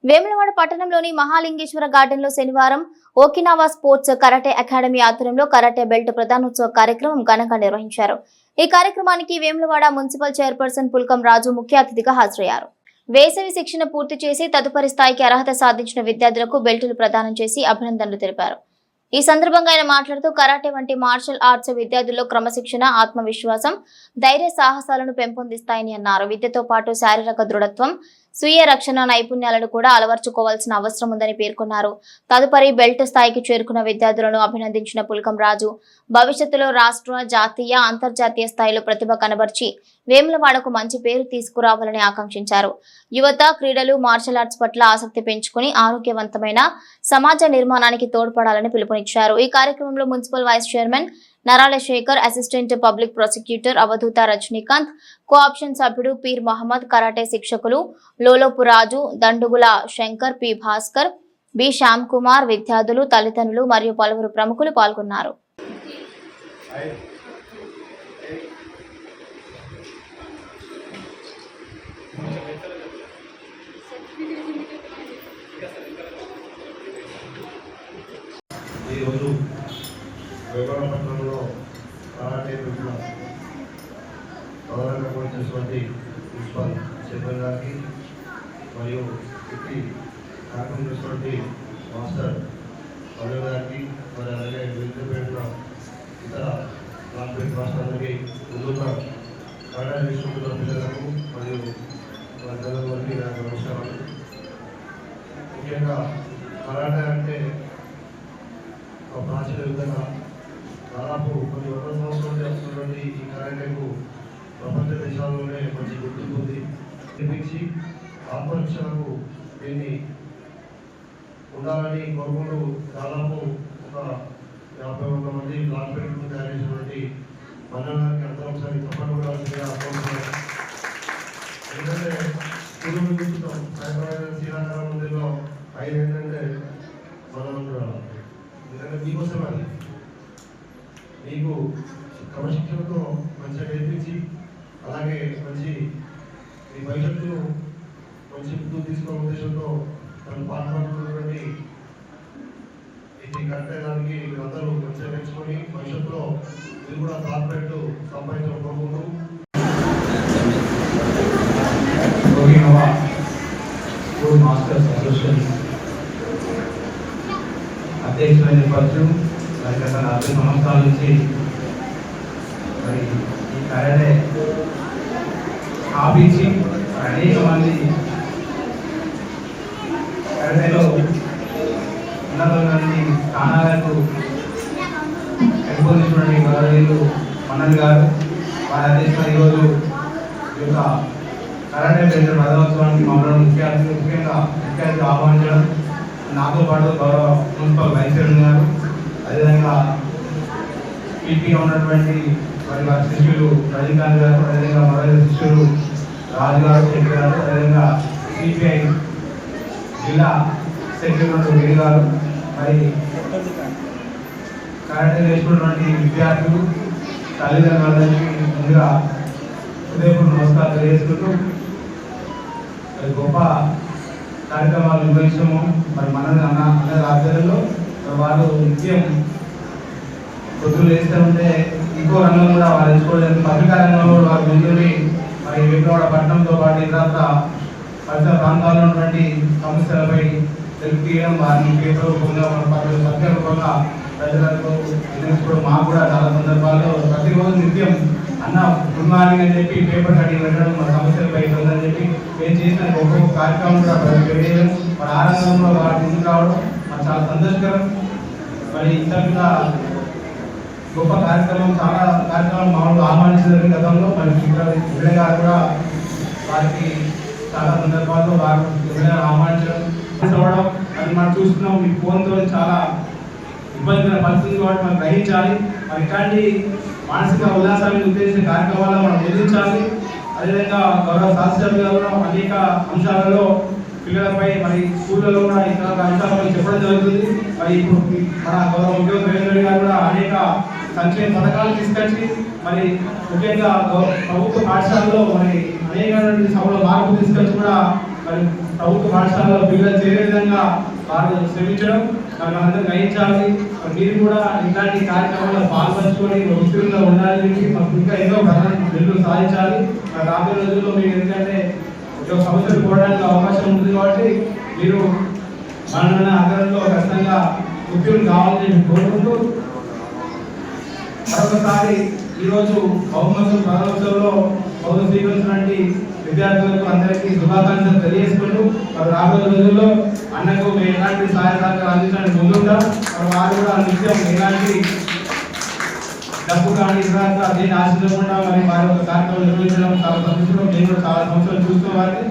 వేములవాడ పట్టణంలోని మహాలింగేశ్వర గార్డెన్లో శనివారం ఓకినావా స్పోర్ట్స్ కరాటే అకాడమీ ఆధ్వర్యంలో కరాటే బెల్ట్ ప్రదానోత్సవ కార్యక్రమం ఘనంగా నిర్వహించారు. ఈ కార్యక్రమానికి వేములవాడ మున్సిపల్ చైర్పర్సన్ పుల్కం రాజు ముఖ్య అతిథిగా హాజరయ్యారు. వేసవి శిక్షణ పూర్తి చేసి తదుపరి స్థాయికి అర్హత సాధించిన విద్యార్థులకు బెల్టులు ప్రదానం చేసి అభినందనలు తెలిపారు. ఈ సందర్భంగా ఆయన మాట్లాడుతూ కరాటే వంటి మార్షల్ ఆర్ట్స్ విద్యార్థుల్లో క్రమశిక్షణ, ఆత్మవిశ్వాసం, ధైర్య సాహసాలను పెంపొందిస్తాయని అన్నారు. విద్యతో పాటు శారీరక దృఢత్వం, స్వీయ రక్షణ నైపుణ్యాలను కూడా అలవర్చుకోవాల్సిన అవసరం ఉందని పేర్కొన్నారు. తదుపరి బెల్ట్ స్థాయికి చేరుకున్న విద్యార్థులను అభినందించిన పుల్కం రాజు భవిష్యత్తులో రాష్ట్ర, జాతీయ, అంతర్జాతీయ స్థాయిలో ప్రతిభ కనబర్చి వేములవాడకు మంచి పేరు తీసుకురావాలని ఆకాంక్షించారు. యువత క్రీడలు, మార్షల్ ఆర్ట్స్ పట్ల ఆసక్తి పెంచుకుని ఆరోగ్యవంతమైన సమాజ నిర్మాణానికి తోడ్పడాలని పిలుపునిచ్చారు. ఈ కార్యక్రమంలో మున్సిపల్ వైస్ చైర్మన్ నరాల శేఖర్, అసిస్టెంట్ పబ్లిక్ ప్రాసిక్యూటర్ అవధూత రజనీకాంత్, కోఆప్షన్ సభ్యుడు పీర్ మహమ్మద్, కరాటే శిక్షకులు లోలోపు రాజు, దండుగుల శంకర్, పి భాస్కర్, బి శ్యామ్ కుమార్, విద్యార్థులు, తల్లిదండ్రులు మరియు పలువురు ప్రముఖులు పాల్గొన్నారు. వేములవాడ కరాటే ప్రధానంగా చేసినటువంటి మున్సిపల్ చైర్మన్ గారికి మరియు ఇది కార్యక్రమం చేసినటువంటి మాస్టర్ పల్లె గారికి మరి అలాగే వివిధ ఇతర కార్పొరేట్ రాష్ట్రాలకి ముందున్న కరాటే తీసుకుంటున్న పిల్లలకు మరియు వారికి నాకు నమస్కారాలు. ముఖ్యంగా కరాటే అంటే ఒక ప్రాచీన విధంగా దాదాపు కొన్ని వందల సంవత్సరాలు చేస్తున్నటువంటి ఈ కరాటేకు ప్రపంచ దేశాల్లోనే మంచి గుర్తింపు ఉంది. నిర్మించి ఆత్మరక్షణకు దీన్ని ఉండాలని కోరుకుంటూ దాదాపు ఒక 50 మంది బ్లాక్ బెల్ట్ తయారు చేసినటువంటి మండలానికి అందరూ ఒకసారి తప్పని ఉండాల్సిందిగా కోరుకుంటున్నాం. ఎందుకంటే స్కూల్లో చూస్తున్నాం సాయంత్రం శ్రీలంక మందిలో 5 ఏంటంటే మనం ఎందుకంటే మీకోసం అది మీకు క్రమశిక్షణతో మంచిగా నేర్పించి అలాగే మంచి మీ భవిష్యత్తును మంచి ముందుకు తీసుకునే ఉద్దేశంతో తను పాల్పడుతున్నటువంటి ఇది కట్టేదానికి అందరూ మంచిగా నేర్చుకొని భవిష్యత్తులో మీరు కూడా కార్పొరేట్ సంపాదించడం కోరుకుంటూ స్కూల్ మాస్టర్స్ అసోసియేషన్ అధ్యక్షులైన పచ్చు మరి గత 40 సంవత్సరాల నుంచి మరి ఈ కరాటే స్థాపించి అనేక మంది కరాటేలో ఉన్నతమైన స్థానాలకు పెంపొందించినటువంటి గౌరవనీయులు మన్నన్ గారు వారి అధ్యక్షులు ఈరోజు ఈ యొక్క కరాటే బెల్ట్ ప్రధానోత్సవానికి మమ్మల్ని ముఖ్యంగా ఆహ్వానించడం, నాతో పాటు గౌరవ మున్సిపల్ వైస్ చైర్మన్ గారు, అదేవిధంగా పీపీగా ఉన్నటువంటి వారి శిష్యులు రజనీకాంత్ గారు, అదేవిధంగా మరో శిష్యులు రాజు గారు, శెట్టి గారు, అదేవిధంగా సిపిఐ జిల్లా సెక్రటరీ వేడి గారు, మరి కరాటే నేర్చుకున్నటువంటి విద్యార్థులు, తల్లిదండ్రులందరికీ ముందుగా హృదయపూర్వక నమస్కారం తెలియజేసుకుంటూ గొప్ప కార్యక్రమాలు నిర్వహించడము మరి అందరి ఆధ్వర్యంలో వారు నిత్యం పొద్దులు వేస్తూ ఉంటే ఇంకో రంగం కూడా వారు ఎంచుకోవడానికి పత్రికా రంగంలో కూడా వారు ముందుండి మరి వేములవాడ పట్టణంతో పాటు ఇతర పరిసర ప్రాంతాల్లో ఉన్నటువంటి సమస్యలపై తెలియజేయడం, వారిని పేపర్ రూపంగా పత్రిక రూపంగా ప్రజలకు నిర్వహించుకోవడం మాకు కూడా చాలా సందర్భాల్లో ప్రతిరోజు నిత్యం అన్న గుడ్ మార్నింగ్ అని చెప్పి పేపర్ కటింగ్ పెట్టడం, మన సమస్యలపై ఉందని చెప్పి మేము చేసిన ఒక్కొక్క కార్యక్రమం కూడా తెలియజేయడం, మన ఆ రంగంలో వారి ముందుకు రావడం మనకు చాలా సంతోషకరం. మరి ఇంత గొప్ప కార్యక్రమం చాలా కార్యక్రమం మామూలు ఆహ్వానించడం గతంలో మరి విజయ గారు కూడా వారికి చాలా సందర్భాల్లో వారు ఆహ్వానించడం అది మనం చూస్తున్నాం. మీ ఫోన్తో చాలా ఇబ్బందికర పరిస్థితి కాబట్టి మనం గ్రహించాలి. మరి ఇట్లాంటి మానసిక ఉల్లాసాన్ని ఉద్దేశించిన కార్యక్రమాలను మనం బోధించాలి. అదేవిధంగా గౌరవ శాస్త్రజ్ఞులు గారు కూడా అనేక అంశాలలో పిల్లలపై మరి స్కూళ్ళలో కూడా ఇతర అంశాలపై చెప్పడం జరుగుతుంది. మరి ఇప్పుడు మన గౌరవ ముఖ్యమంత్రి రేవంత్ రెడ్డి గారు కూడా అనేక సంక్షేమ పథకాలు తీసుకొచ్చి మరి ముఖ్యంగా ప్రభుత్వ పాఠశాలలో మరి అనేక సభలో మార్పు తీసుకొచ్చి కూడా మరి ప్రభుత్వ పాఠశాలలో పిల్లలు చేరే విధంగా వారు శ్రమించడం మరి మనందరూ గ్రహించాలి. మీరు కూడా ఇలాంటి కార్యక్రమాల్లో పాల్పంచుకొని ఉత్తీర్ణంగా ఉండాలి. మాకు ఇంకా ఎన్నో బిల్లులు సాధించాలి. మరి రాబోయే రోజుల్లో మీరు ఎందుకంటే ఒక సంవత్సరం పోవడానికి అవకాశం ఉంది కాబట్టి మీరు మన ఆధారంలో ఖచ్చితంగా ఉద్యోగం కావాలని కోరుకుంటూ మరొకసారి ఈరోజు బహుమతులు ప్రారంభోత్సవంలో బహుమతి స్వీకరించినటువంటి విద్యార్థులకు అందరికీ శుభాకాంక్షలు తెలియజేసుకుంటూ మరి రాబోయే రోజుల్లో అన్నకు మేము ఎలాంటి సహాయ సహకారాలు అందించడానికి ముందుంటాం. మరి వారు కూడా నిత్యం ఎలాంటి డబ్బు కానీ ఇతర దేని ఆశించకుండా మరి వారి యొక్క కార్యక్రమం నిర్వహించడం చాలా సంతోషం. నేను కూడా చాలా సంవత్సరాలు చూసుకోవాలి.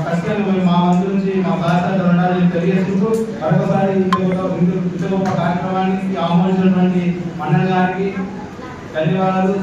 ఖచ్చితంగా మేము మా వంతు నుంచి మా సహాయత ఉండాలని తెలియజేసుకుంటూ మరొకసారి ఇంత గొప్ప కార్యక్రమానికి ఆమోదించినటువంటి మండలి గారికి ధన్యవాదాలు.